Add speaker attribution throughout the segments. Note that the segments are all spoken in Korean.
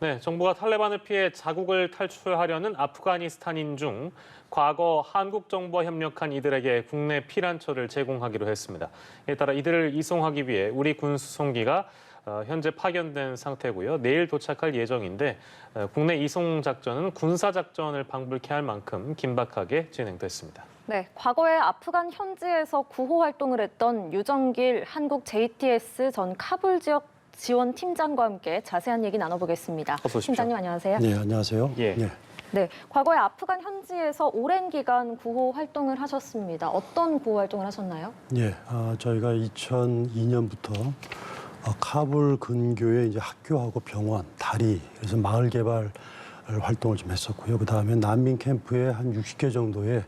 Speaker 1: 네, 정부가 탈레반을 피해 자국을 탈출하려는 아프가니스탄인 중 과거 한국 정부와 협력한 이들에게 국내 피난처를 제공하기로 했습니다. 이에 따라 이들을 이송하기 위해 우리 군 수송기가 현재 파견된 상태고요. 내일 도착할 예정인데 국내 이송 작전은 군사 작전을 방불케 할 만큼 긴박하게 진행됐습니다.
Speaker 2: 네, 과거에 아프간 현지에서 구호 활동을 했던 유정길 한국 JTS 전 카불 지역 지원 팀장과 함께 자세한 얘기 나눠보겠습니다.
Speaker 1: 어서 오십시오.
Speaker 2: 팀장님 안녕하세요.
Speaker 3: 네, 안녕하세요.
Speaker 1: 예.
Speaker 2: 네, 과거에 아프간 현지에서 오랜 기간 구호 활동을 하셨습니다. 어떤 구호 활동을 하셨나요?
Speaker 3: 예, 저희가 2002년부터 카불 근교에 이제 학교하고 병원, 다리, 그래서 마을 개발 활동을 좀 했었고요. 그 다음에 난민 캠프에 한 60개 정도의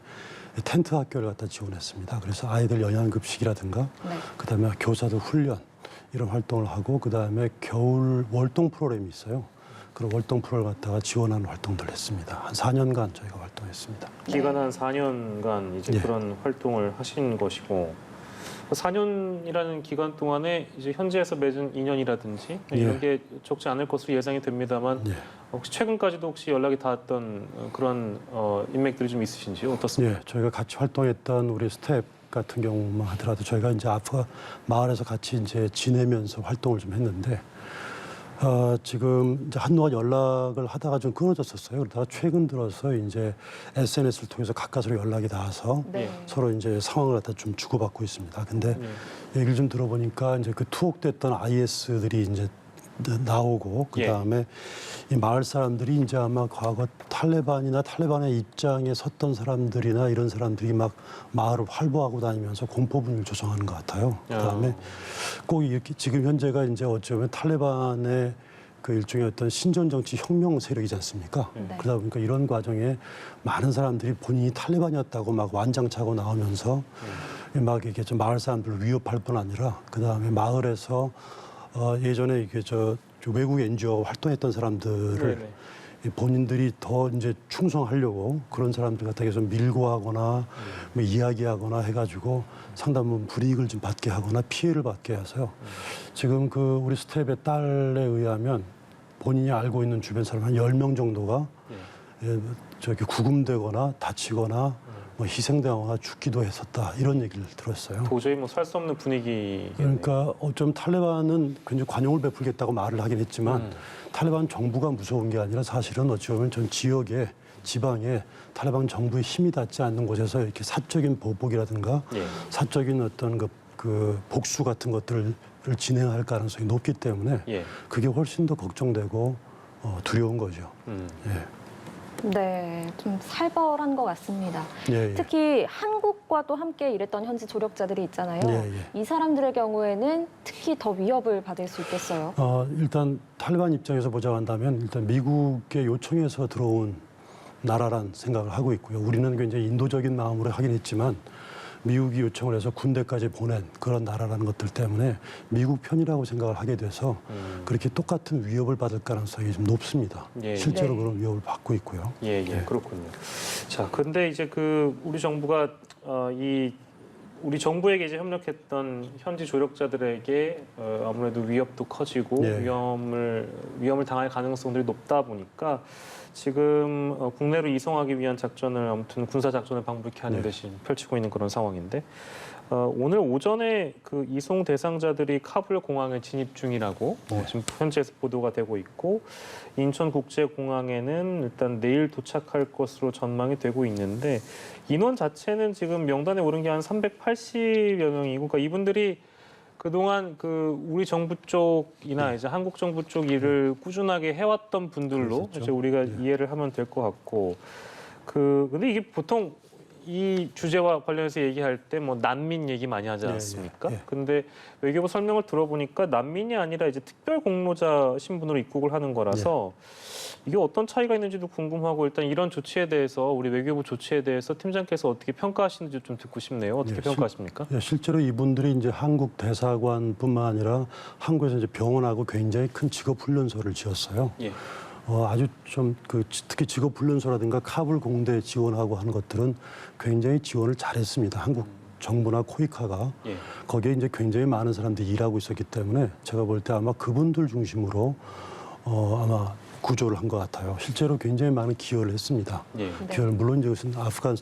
Speaker 3: 텐트 학교를 갖다 지원했습니다. 그래서 아이들 영양급식이라든가,
Speaker 2: 네.
Speaker 3: 그 다음에 교사들 훈련 이런 활동을 하고, 그 다음에 겨울 월동 프로그램이 있어요. 그런 월동 프로를 갖다가 지원하는 활동들을 했습니다. 한 4년간 저희가 활동했습니다.
Speaker 1: 기간 한 4년간 이제
Speaker 3: 예.
Speaker 1: 그런 활동을 하신 것이고, 4년이라는 기간 동안에 이제 현지에서 맺은 인연이라든지 이런
Speaker 3: 예.
Speaker 1: 게 적지 않을 것으로 예상이 됩니다만
Speaker 3: 예.
Speaker 1: 혹시 최근까지도 혹시 연락이 닿았던 그런 인맥들이 좀 있으신지요? 어떻습니까?
Speaker 3: 예, 저희가 같이 활동했던 우리 스텝 같은 경우만 하더라도 저희가 이제 아프가 마을에서 같이 이제 지내면서 활동을 좀 했는데 지금 이제 한동안 연락을 하다가 좀 끊어졌었어요. 그러다가 최근 들어서 이제 SNS를 통해서 가까스로 연락이 닿아서
Speaker 2: 네.
Speaker 3: 서로 이제 상황을 갖다 좀 주고받고 있습니다. 근데 얘기를 좀 들어보니까 이제 그 투옥됐던 IS들이 이제 나오고 그 다음에 이 마을 사람들이 이제 아마 과거 탈레반이나 탈레반의 입장에 섰던 사람들이나 이런 사람들이 막 마을을 활보하고 다니면서 공포 분위기를 조성하는 것 같아요. 그 다음에 꼭 이렇게 지금 현재가 이제 어쩌면 탈레반의 그 일종의 어떤 신전 정치 혁명 세력이지 않습니까?
Speaker 2: 네.
Speaker 3: 그러다 보니까 이런 과정에 많은 사람들이 본인이 탈레반이었다고 막 완장차고 나오면서 막 이렇게 좀 마을 사람들을 위협할 뿐 아니라 그 다음에 마을에서 예전에 이게 저 외국 NGO 활동했던 사람들을 본인들이 더 이제 충성하려고 그런 사람들 갖다 계속 밀고 하거나 뭐 이야기하거나 해가지고 상당 부분 불이익을 좀 받게 하거나 피해를 받게 해서요. 지금 그 우리 스텝의 딸에 의하면 본인이 알고 있는 주변 사람 한 10명 정도가 저기 구금되거나 다치거나 뭐 희생당하거나 죽기도 했었다 이런 얘기를 들었어요.
Speaker 1: 도저히 뭐 살 수 없는 분위기.
Speaker 3: 그러니까 어쩜 탈레반은 굉장히 관용을 베풀겠다고 말을 하긴 했지만 탈레반 정부가 무서운 게 아니라 사실은 어찌 보면 전 지역에 지방에 탈레반 정부의 힘이 닿지 않는 곳에서 이렇게 사적인 보복이라든가 사적인 어떤 그 복수 같은 것들을 진행할 가능성이 높기 때문에 그게 훨씬 더 걱정되고 두려운 거죠.
Speaker 2: 네, 좀 살벌한 것 같습니다.
Speaker 3: 예, 예.
Speaker 2: 특히 한국과도 함께 일했던 현지 조력자들이 있잖아요.
Speaker 3: 예, 예.
Speaker 2: 이 사람들의 경우에는 특히 더 위협을 받을 수 있겠어요.
Speaker 3: 일단 탈레반 입장에서 보자고 한다면 일단 미국의 요청해서 들어온 나라란 생각을 하고 있고요. 우리는 굉장히 인도적인 마음으로 하긴 했지만 미국이 요청을 해서 군대까지 보낸 그런 나라라는 것들 때문에 미국 편이라고 생각을 하게 돼서 그렇게 똑같은 위협을 받을 가능성이 좀 높습니다. 실제로
Speaker 2: 네.
Speaker 3: 그런 위협을 받고 있고요.
Speaker 1: 그렇군요. 자, 근데 이제 그 우리 정부가 우리 정부에게 이제 협력했던 현지 조력자들에게 아무래도 위협도 커지고 위험을 당할 가능성들이 높다 보니까 지금 국내로 이송하기 위한 작전을 아무튼 군사 작전을 방불케 하는 대신 펼치고 있는 그런 상황인데 오늘 오전에 그 이송 대상자들이 카불 공항에 진입 중이라고 지금 현지에서 보도가 되고 있고 인천국제공항에는 일단 내일 도착할 것으로 전망이 되고 있는데 인원 자체는 지금 명단에 오른 게 한 380여 명이고 그러니까 이분들이 그동안 그 우리 정부 쪽이나 이제 한국 정부 쪽 일을 꾸준하게 해왔던 분들로
Speaker 3: 그렇죠.
Speaker 1: 이제 우리가 이해를 하면 될 것 같고 근데 이게 보통 이 주제와 관련해서 얘기할 때 뭐 난민 얘기 많이 하지 않습니까? 근데 외교부 설명을 들어보니까 난민이 아니라 이제 특별 공로자 신분으로 입국을 하는 거라서 이게 어떤 차이가 있는지도 궁금하고 일단 이런 조치에 대해서 우리 외교부 조치에 대해서 팀장께서 어떻게 평가하시는지 좀 듣고 싶네요. 어떻게 평가하십니까?
Speaker 3: 실제로 이분들이 이제 한국 대사관뿐만 아니라 한국에서 이제 병원하고 굉장히 큰 직업 훈련소를 지었어요. 아주 좀 특히 직업 훈련소라든가 카불 공대 지원하고 하는 것들은 굉장히 지원을 잘했습니다. 한국 정부나 코이카가 거기에 이제 굉장히 많은 사람들이 일하고 있었기 때문에 제가 볼 때 아마 그분들 중심으로 아마 구조를 한 것 같아요. 실제로 굉장히 많은 기여를 했습니다.
Speaker 1: 예.
Speaker 3: 기여를 물론 이것은 아프간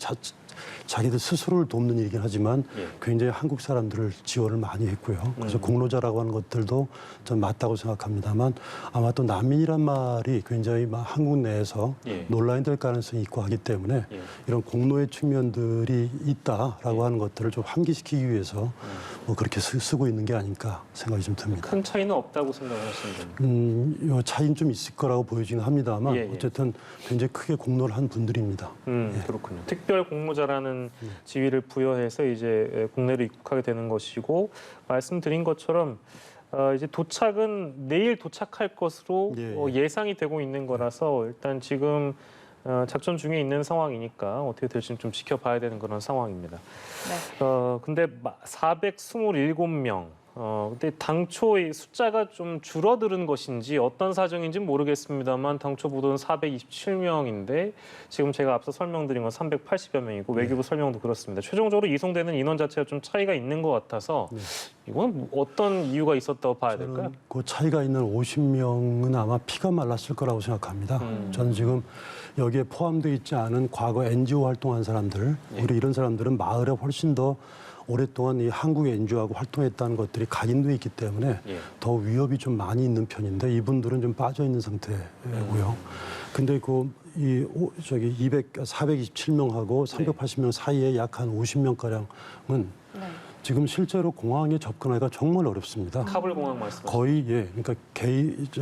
Speaker 3: 자기들 스스로를 돕는 일이긴 하지만
Speaker 1: 예.
Speaker 3: 굉장히 한국 사람들을 지원을 많이 했고요. 그래서 공로자라고 하는 것들도 전 맞다고 생각합니다만 아마 또 난민이란 말이 굉장히 한국 내에서
Speaker 1: 예.
Speaker 3: 논란이 될 가능성이 있고 하기 때문에
Speaker 1: 예.
Speaker 3: 이런 공로의 측면들이 있다라고 하는 것들을 좀 환기시키기 위해서 뭐 그렇게 쓰고 있는 게 아닐까 생각이 좀 듭니다.
Speaker 1: 큰 차이는 없다고 생각하시는 겁니다.
Speaker 3: 이 차이는 좀 있을 거라고 보여지긴 합니다만
Speaker 1: 예, 예.
Speaker 3: 어쨌든 굉장히 크게 공로를 한 분들입니다.
Speaker 1: 그렇군요. 특별 공로자라는 지위를 부여해서 이제 국내로 입국하게 되는 것이고 말씀드린 것처럼 이제 도착은 내일 도착할 것으로
Speaker 3: 예,
Speaker 1: 예상이 되고 있는 거라서 일단 지금 작전 중에 있는 상황이니까 어떻게 될지는 좀 지켜봐야 되는 그런 상황입니다.
Speaker 2: 네.
Speaker 1: 근데 427명. 근데 당초 이 숫자가 좀 줄어드는 것인지 어떤 사정인지 모르겠습니다만 당초 보도는 427명인데 지금 제가 앞서 설명드린 건 380여 명이고 외교부 설명도 그렇습니다. 최종적으로 이송되는 인원 자체가 좀 차이가 있는 것 같아서 이건 어떤 이유가 있었다고 봐야 될까요?
Speaker 3: 저는 그 차이가 있는 50명은 아마 피가 말랐을 거라고 생각합니다. 저는 지금 여기에 포함되어 있지 않은 과거 NGO 활동한 사람들, 오히려 이런 사람들은 마을에 훨씬 더 오랫동안 이 한국 NGO하고 활동했다는 것들이 각인돼 있기 때문에 더 위협이 좀 많이 있는 편인데 이분들은 좀 빠져 있는 상태고요. 근데 이 427명하고 380명 사이에 약 한 50명가량은 지금 실제로 공항에 접근하기가 정말 어렵습니다.
Speaker 1: 카불 공항 말씀하시죠?
Speaker 3: 거의 그러니까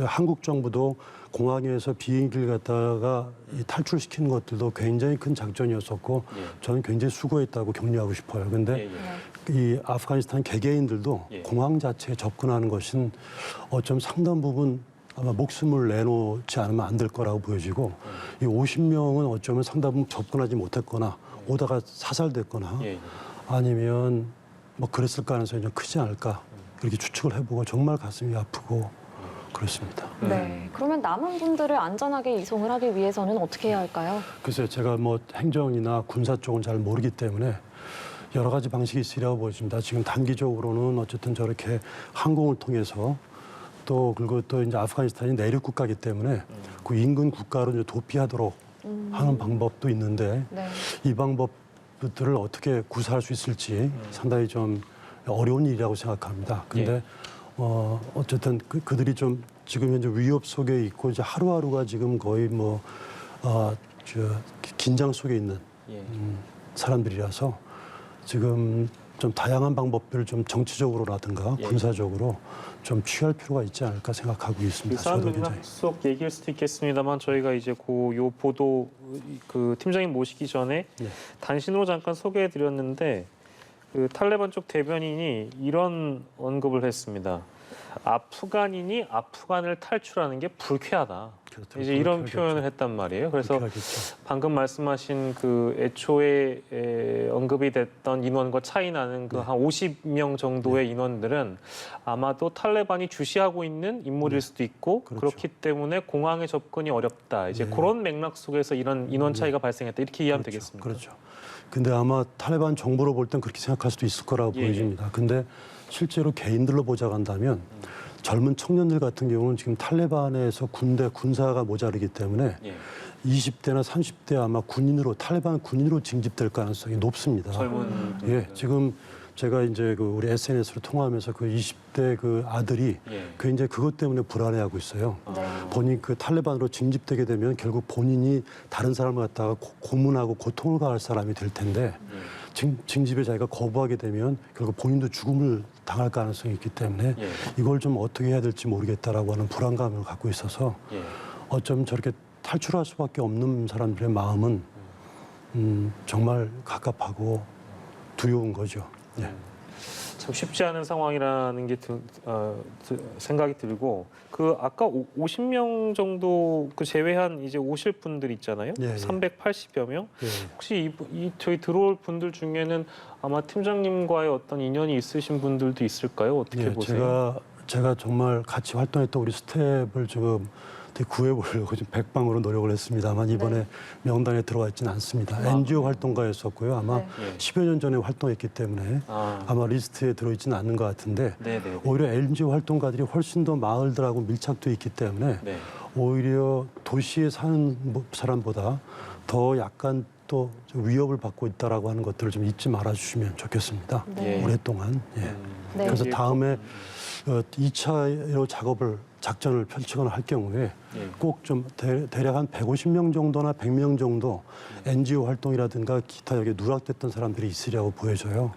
Speaker 3: 한국 정부도 공항에서 비행기를 갖다가 탈출시키는 것들도 굉장히 큰 작전이었었고 저는 굉장히 수고했다고 격려하고 싶어요. 근데 이 아프가니스탄 개개인들도 공항 자체에 접근하는 것은 어쩜 상당 부분 아마 목숨을 내놓지 않으면 안 될 거라고 보여지고 이 50명은 어쩌면 상당 부분 접근하지 못했거나 오다가 사살됐거나 아니면 뭐 그랬을 가능성이 좀 크지 않을까 그렇게 추측을 해보고 정말 가슴이 아프고 그렇습니다.
Speaker 2: 네. 그러면 남은 분들을 안전하게 이송을 하기 위해서는 어떻게 해야 할까요?
Speaker 3: 글쎄요, 제가 뭐 행정이나 군사 쪽은 잘 모르기 때문에 여러 가지 방식이 있으리라고 보여집니다. 지금 단기적으로는 어쨌든 저렇게 항공을 통해서 그리고 또 이제 아프가니스탄이 내륙 국가이기 때문에 그 인근 국가로 이제 도피하도록 하는 방법도 있는데 이 방법들을 어떻게 구사할 수 있을지 상당히 좀 어려운 일이라고 생각합니다. 근데 어쨌든 그들이 좀 지금 현재 위협 속에 있고 이제 하루하루가 지금 거의 긴장 속에 있는 사람들이라서 지금 좀 다양한 방법들을 좀 정치적으로라든가 군사적으로 좀 취할 필요가 있지 않을까 생각하고 있습니다.
Speaker 1: 유사한 맥락 속 얘기일 수도 있겠습니다만 저희가 이제 요 보도 그 팀장님 모시기 전에 단신으로 잠깐 소개해드렸는데 그 탈레반 쪽 대변인이 이런 언급을 했습니다. 아프간인이 아프간을 탈출하는 게 불쾌하다.
Speaker 3: 그렇죠.
Speaker 1: 이제 이런 표현을 했단 말이에요. 그래서
Speaker 3: 불쾌하겠죠.
Speaker 1: 방금 말씀하신 그 애초에 언급이 됐던 인원과 차이 나는 그 한 50명 정도의 인원들은 아마도 탈레반이 주시하고 있는 인물일 수도 있고 그렇기 때문에 공항에 접근이 어렵다. 이제 그런 맥락 속에서 이런 인원 차이가 발생했다. 이렇게 이해하면 되겠습니다.
Speaker 3: 그렇죠. 근데 아마 탈레반 정부로 볼 땐 그렇게 생각할 수도 있을 거라고 보여집니다. 근데 실제로 개인들로 보자고 한다면 젊은 청년들 같은 경우는 지금 탈레반에서 군사가 모자르기 때문에 20대나 30대 아마 탈레반 군인으로 징집될 가능성이 높습니다.
Speaker 1: 젊은
Speaker 3: 지금 제가 이제 우리 SNS로 통화하면서 그 20대 그 아들이 굉장히 그것 때문에 불안해하고 있어요. 본인 그 탈레반으로 징집되게 되면 결국 본인이 다른 사람을 갖다가 고문하고 고통을 가할 사람이 될 텐데 징집에 자기가 거부하게 되면 결국 본인도 죽음을 당할 가능성이 있기 때문에 이걸 좀 어떻게 해야 될지 모르겠다라고 하는 불안감을 갖고 있어서 어쩜 저렇게 탈출할 수밖에 없는 사람들의 마음은 정말 갑갑하고 두려운 거죠.
Speaker 1: 참 쉽지 않은 상황이라는 게 생각이 들고 그 아까 50명 정도 그 제외한 이제 오실 분들 있잖아요. 380여 명. 혹시 저희 들어올 분들 중에는 아마 팀장님과의 어떤 인연이 있으신 분들도 있을까요? 어떻게 보세요?
Speaker 3: 제가 정말 같이 활동했던 우리 스텝을 지금 구해보려고 좀 백방으로 노력을 했습니다만 이번에
Speaker 2: 네.
Speaker 3: 명단에 들어와 있지는 않습니다. NGO 활동가였었고요. 아마
Speaker 1: 네.
Speaker 3: 10여 년 전에 활동했기 때문에 아마 리스트에 들어있지는 않는 것 같은데
Speaker 1: 네네.
Speaker 3: 오히려 NGO 활동가들이 훨씬 더 마을들하고 밀착돼 있기 때문에
Speaker 1: 네.
Speaker 3: 오히려 도시에 사는 사람보다 더 약간 또 위협을 받고 있다라고 하는 것들을 좀 잊지 말아주시면 좋겠습니다.
Speaker 2: 네.
Speaker 3: 오랫동안. 예.
Speaker 2: 네.
Speaker 3: 그래서 다음에 2차로 작전을 펼치거나 할 경우에
Speaker 1: 예.
Speaker 3: 꼭 좀 대략 한 150명 정도나 100명 정도 NGO 활동이라든가 기타 여기 누락됐던 사람들이 있으리라고 보여져요.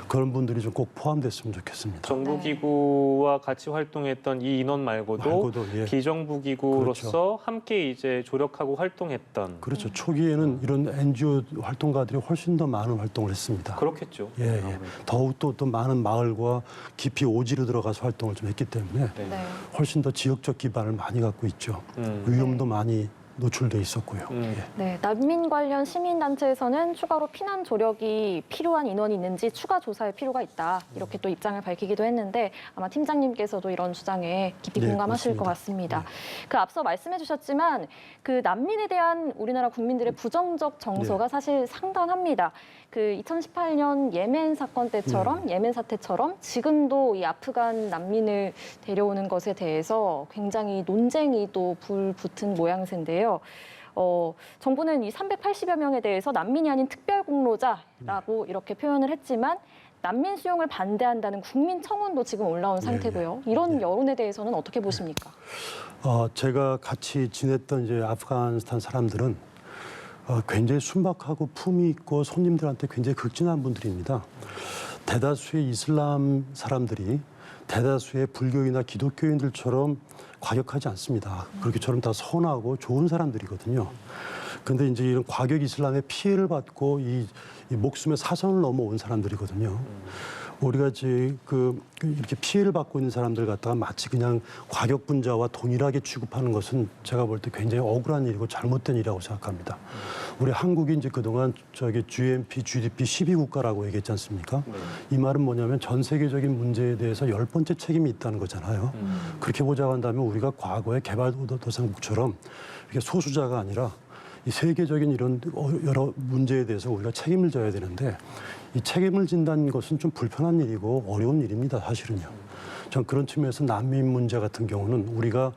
Speaker 3: 그런 분들이 좀 꼭 포함됐으면 좋겠습니다.
Speaker 1: 정부기구와 같이 활동했던 이 인원 말고도
Speaker 3: 예.
Speaker 1: 비정부기구로서
Speaker 3: 그렇죠.
Speaker 1: 함께 이제 조력하고 활동했던
Speaker 3: 그렇죠. 초기에는 이런 NGO 활동가들이 훨씬 더 많은 활동을 했습니다.
Speaker 1: 그렇겠죠.
Speaker 3: 예, 예.
Speaker 1: 아무래도.
Speaker 3: 더욱 또 많은 마을과 깊이 오지로 들어가서 활동을 좀 했기 때문에
Speaker 1: 네.
Speaker 2: 네.
Speaker 3: 훨씬 더 지역적 기반을 많이 갖고 있죠. 위험도 많이 노출돼 있었고요. 예.
Speaker 2: 네, 난민 관련 시민단체에서는 추가로 피난 조력이 필요한 인원이 있는지 추가 조사할 필요가 있다. 이렇게 또 입장을 밝히기도 했는데 아마 팀장님께서도 이런 주장에 깊이
Speaker 3: 네,
Speaker 2: 공감하실
Speaker 3: 그렇습니다.
Speaker 2: 것 같습니다. 그 앞서 말씀해 주셨지만 그 난민에 대한 우리나라 국민들의 부정적 정서가 사실 상당합니다. 그 2018년 예멘 사건 때처럼 예멘 사태처럼 지금도 이 아프간 난민을 데려오는 것에 대해서 굉장히 논쟁이 또 불붙은 모양새인데요. 정부는 이 380여 명에 대해서 난민이 아닌 특별공로자라고 이렇게 표현을 했지만 난민 수용을 반대한다는 국민 청원도 지금 올라온 상태고요. 이런 여론에 대해서는 어떻게 보십니까?
Speaker 3: 제가 같이 지냈던 이제 아프가니스탄 사람들은 굉장히 순박하고 품위 있고 손님들한테 굉장히 극진한 분들입니다. 대다수의 이슬람 사람들이 대다수의 불교인이나 기독교인들처럼 과격하지 않습니다. 그렇게처럼 다 선하고 좋은 사람들이거든요. 근데 이제 이런 과격 이슬람의 피해를 받고 이 목숨의 사선을 넘어온 사람들이거든요. 우리가 이제 이렇게 피해를 받고 있는 사람들 갖다가 마치 그냥 과격분자와 동일하게 취급하는 것은 제가 볼 때 굉장히 억울한 일이고 잘못된 일이라고 생각합니다. 우리 한국이 이제 그동안 GNP, GDP 12국가라고 얘기했지 않습니까? 이 말은 뭐냐면 전 세계적인 문제에 대해서 10번째 책임이 있다는 거잖아요. 그렇게 보자고 한다면 우리가 과거의 개발도상국처럼 이렇게 소수자가 아니라 이 세계적인 이런 여러 문제에 대해서 우리가 책임을 져야 되는데 이 책임을 진다는 것은 좀 불편한 일이고 어려운 일입니다, 사실은요. 전 그런 측면에서 난민 문제 같은 경우는 우리가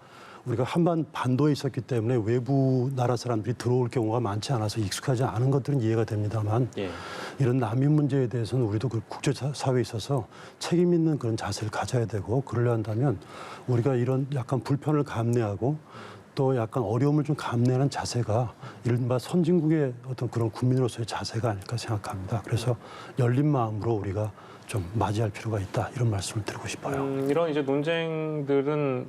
Speaker 3: 반도에 있었기 때문에 외부 나라 사람들이 들어올 경우가 많지 않아서 익숙하지 않은 것들은 이해가 됩니다만 이런 난민 문제에 대해서는 우리도 그 국제사회에 있어서 책임 있는 그런 자세를 가져야 되고 그러려 한다면 우리가 이런 약간 불편을 감내하고 또 약간 어려움을 좀 감내하는 자세가 이른바 선진국의 어떤 그런 국민으로서의 자세가 아닐까 생각합니다. 그래서 열린 마음으로 우리가 좀 맞이할 필요가 있다 이런 말씀을 드리고 싶어요.
Speaker 1: 이런 이제 논쟁들은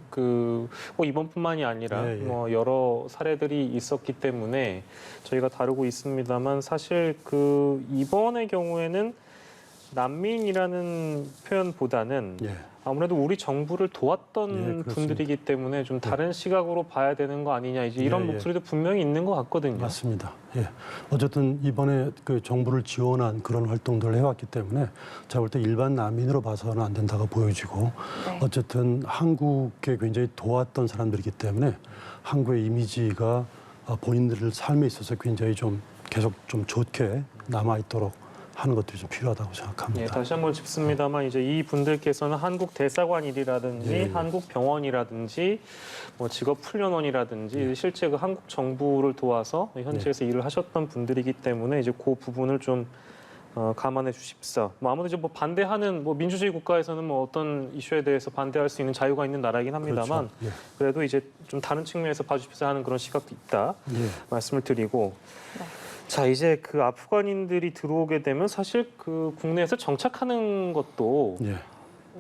Speaker 1: 이번뿐만이 아니라 뭐 여러 사례들이 있었기 때문에 저희가 다루고 있습니다만 사실 이번의 경우에는 난민이라는 표현보다는 아무래도 우리 정부를 도왔던 분들이기 때문에 좀 다른 시각으로 봐야 되는 거 아니냐 이제 이런 목소리도 분명히 있는 것 같거든요.
Speaker 3: 맞습니다. 어쨌든 이번에 그 정부를 지원한 그런 활동들을 해왔기 때문에 제가 볼 때 일반 난민으로 봐서는 안 된다고 보여지고 어쨌든 한국에 굉장히 도왔던 사람들이기 때문에 한국의 이미지가 본인들의 삶에 있어서 굉장히 좀 계속 좀 좋게 남아있도록 하는 것들이 좀 필요하다고 생각합니다.
Speaker 1: 다시 한번 짚습니다만 이제 이 분들께서는 한국 대사관이라든지 한국 병원이라든지 뭐 직업훈련원이라든지 실제 그 한국 정부를 도와서 현지에서 일을 하셨던 분들이기 때문에 이제 그 부분을 좀 감안해 주십사. 아무래도 이제 반대하는 민주주의 국가에서는 어떤 이슈에 대해서 반대할 수 있는 자유가 있는 나라이긴 합니다만 그래도 이제 좀 다른 측면에서 봐주십사 하는 그런 시각도 있다 말씀을 드리고. 자, 이제 아프간인들이 들어오게 되면 사실 국내에서 정착하는 것도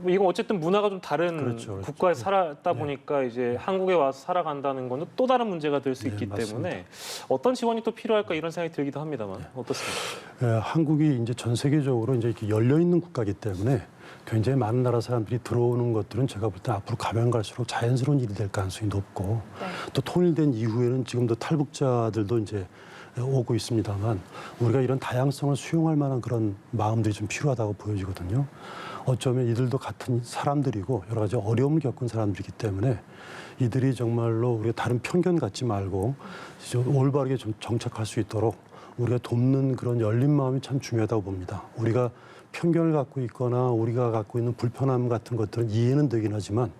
Speaker 1: 이건 어쨌든 문화가 좀 다른 국가에서 살았다 보니까 이제 한국에 와서 살아간다는 거는 또 다른 문제가 될 수 있기 때문에 어떤 지원이 또 필요할까 이런 생각이 들기도 합니다만 어떻습니까?
Speaker 3: 한국이 이제 전 세계적으로 이제 이렇게 열려 있는 국가이기 때문에 굉장히 많은 나라 사람들이 들어오는 것들은 제가 볼 때 앞으로 가면 갈수록 자연스러운 일이 될 가능성이 높고 또 통일된 이후에는 지금도 탈북자들도 이제 오고 있습니다만 우리가 이런 다양성을 수용할 만한 그런 마음들이 좀 필요하다고 보여지거든요. 어쩌면 이들도 같은 사람들이고 여러 가지 어려움을 겪은 사람들이기 때문에 이들이 정말로 우리가 다른 편견 갖지 말고 올바르게 좀 정착할 수 있도록 우리가 돕는 그런 열린 마음이 참 중요하다고 봅니다. 우리가 편견을 갖고 있거나 우리가 갖고 있는 불편함 같은 것들은 이해는 되긴 하지만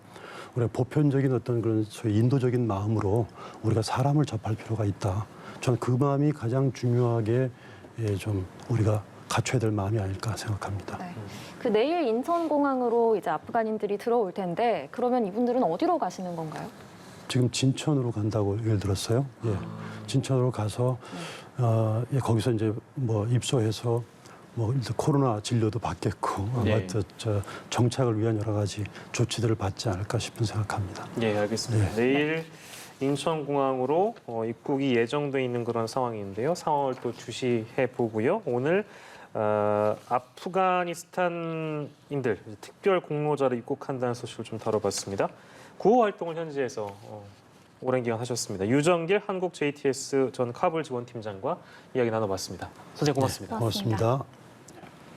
Speaker 3: 우리가 보편적인 어떤 그런 소위 인도적인 마음으로 우리가 사람을 접할 필요가 있다. 저는 그 마음이 가장 중요하게 좀 우리가 갖춰야 될 마음이 아닐까 생각합니다.
Speaker 2: 네. 그 내일 인천공항으로 이제 아프간인들이 들어올 텐데 그러면 이분들은 어디로 가시는 건가요?
Speaker 3: 지금 진천으로 간다고 얘기를 들었어요. 예. 진천으로 가서 예, 거기서 이제 뭐 입소해서 뭐 일단 코로나 진료도 받겠고
Speaker 1: 네.
Speaker 3: 저 정착을 위한 여러 가지 조치들을 받지 않을까 싶은 생각합니다.
Speaker 1: 예, 알겠습니다.
Speaker 3: 네.
Speaker 1: 내일 인천공항으로 입국이 예정돼 있는 그런 상황인데요. 상황을 또 주시해 보고요. 오늘 아프가니스탄인들 특별 공로자로 입국한다는 소식을 좀 다뤄봤습니다. 구호 활동을 현지에서 오랜 기간 하셨습니다. 유정길 한국 JTS 전 카불 지원팀장과 이야기 나눠봤습니다. 선생님 고맙습니다.
Speaker 2: 네.
Speaker 3: 고맙습니다.